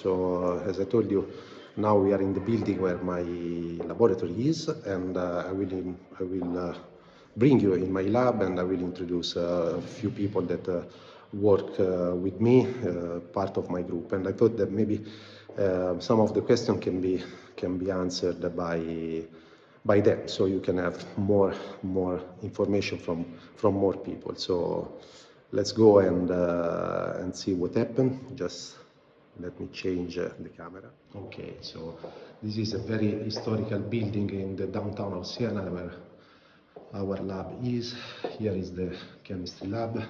So as I told you, now we are in the building where my laboratory is, and I will bring you in my lab, and I will introduce a few people that work with me, part of my group. And I thought that maybe some of the questions can be answered by them, so you can have more information from more people. So let's go and see what happened. Just let me change the camera. Okay, so this is a very historical building in the downtown of Siena where our lab is. Here is the chemistry lab,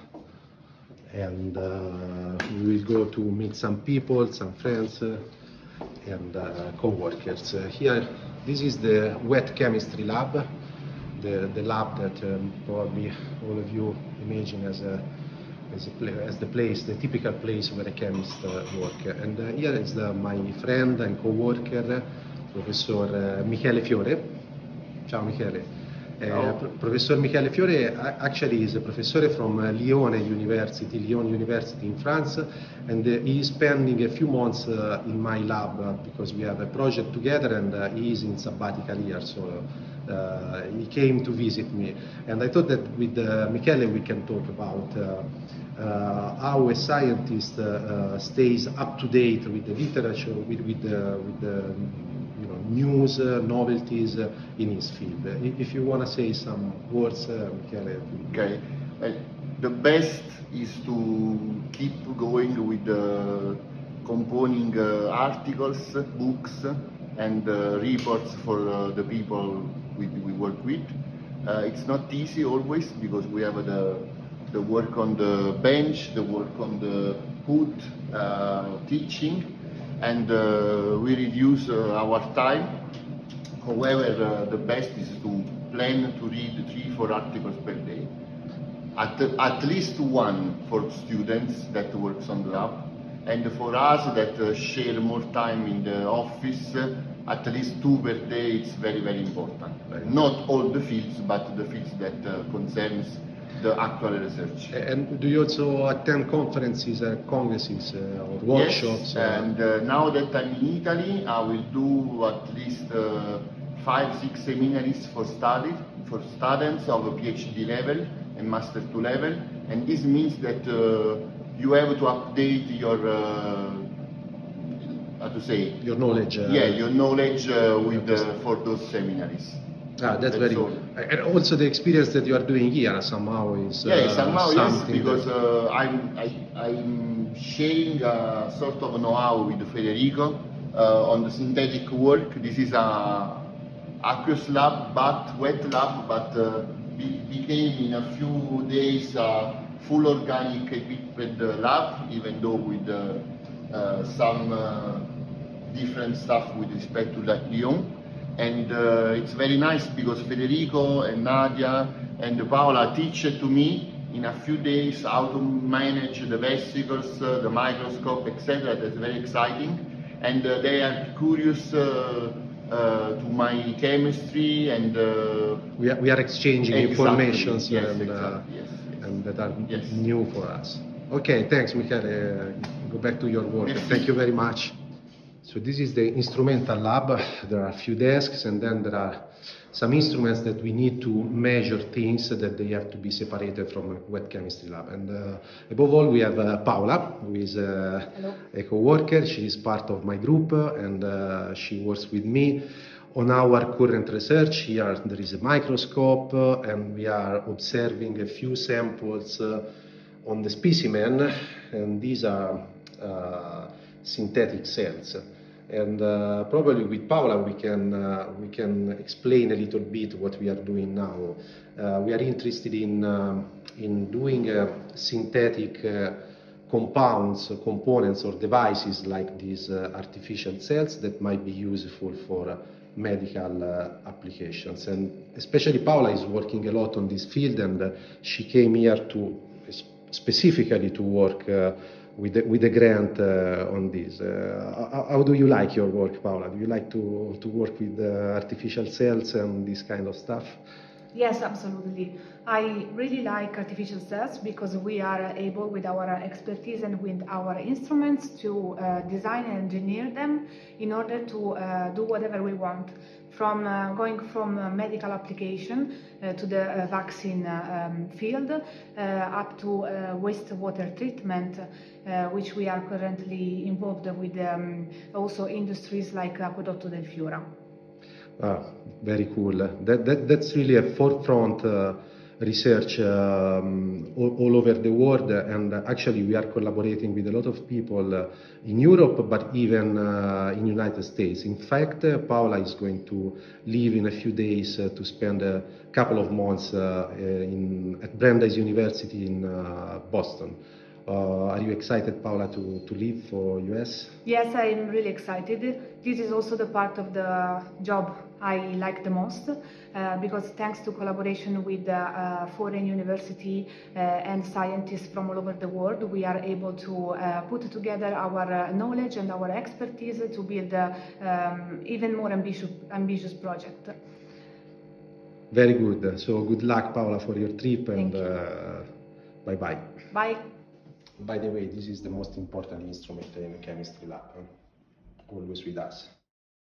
and we will go to meet some people, some friends and co-workers. Here, this is the wet chemistry lab, the lab that probably all of you imagine as the typical place where a chemist work. And here is my friend and co-worker, Professor Michele Fiore. Ciao Michele. Professor Michele Fiore actually is a professor from Lyon University in France, and he is spending a few months in my lab because we have a project together, and he is in sabbatical year, so he came to visit me. And I thought that with Michele we can talk about how a scientist stays up to date with the literature, with the news, novelties in his field. If you want to say some words, Michele. Okay. Well, the best is to keep going with the composing articles, books, and reports for the people we work with. It's not easy always because we have the work on the bench, the work on the hood, teaching, and we reduce our time. However, the best is to plan to read 3-4 articles per day. At least one for students that works on the lab, and for us that share more time in the office, at least 2 per day. It's very, very important. Not all the fields, but the fields that concerns the actual research. And do you also attend conferences, congresses, or workshops? Yes, and now that I'm in Italy, I will do at least 5-6 seminaries for students of a PhD level and Master 2 level, and this means that you have to update your how to say? Your knowledge. Your knowledge for those seminaries. That's very good. And also the experience that you are doing here somehow is somehow yes, something because I'm sharing a sort of know-how with Federico on the synthetic work. This is a aqueous lab, but wet lab, but became in a few days a full organic equipped lab, even though with some different stuff with respect to Lyon. And it's very nice because Federico and Nadia and Paola teach to me in a few days how to manage the vesicles, the microscope, etc. That's very exciting. And they are curious to my chemistry, and we are exchanging information and that are new for us. Okay, thanks Michele. Go back to your work. Thank you very much. So this is the instrumental lab. There are a few desks, and then there are some instruments that we need to measure things that they have to be separated from a wet chemistry lab. And above all, we have Paola, who is a co-worker. She is part of my group, and she works with me on our current research. Here there is a microscope, and we are observing a few samples on the specimen, and these are synthetic cells. And probably with Paola we can explain a little bit what we are doing now. We are interested in doing synthetic compounds, components or devices like these artificial cells that might be useful for medical applications. And especially Paola is working a lot on this field, and she came here specifically to work with a grant on this. How do you like your work, Paola? Do you like to work with artificial cells and this kind of stuff? Yes, absolutely. I really like artificial cells because we are able, with our expertise and with our instruments, to design and engineer them in order to do whatever we want. From going from medical application to the vaccine field, up to wastewater treatment, which we are currently involved with, also industries like Aquedotto del Fiora. Ah, very cool. That's really a forefront research all over the world, and actually we are collaborating with a lot of people in Europe, but even in United States. In fact, Paola is going to leave in a few days to spend a couple of months at Brandeis University in Boston. Are you excited, Paola, to leave for US? Yes, I am really excited. This is also the part of the job I like the most because thanks to collaboration with foreign university and scientists from all over the world, we are able to put together our knowledge and our expertise to build even more ambitious project. Very good. So good luck, Paola, for your trip, and bye-bye. Bye. By the way, this is the most important instrument in a chemistry lab, always with us.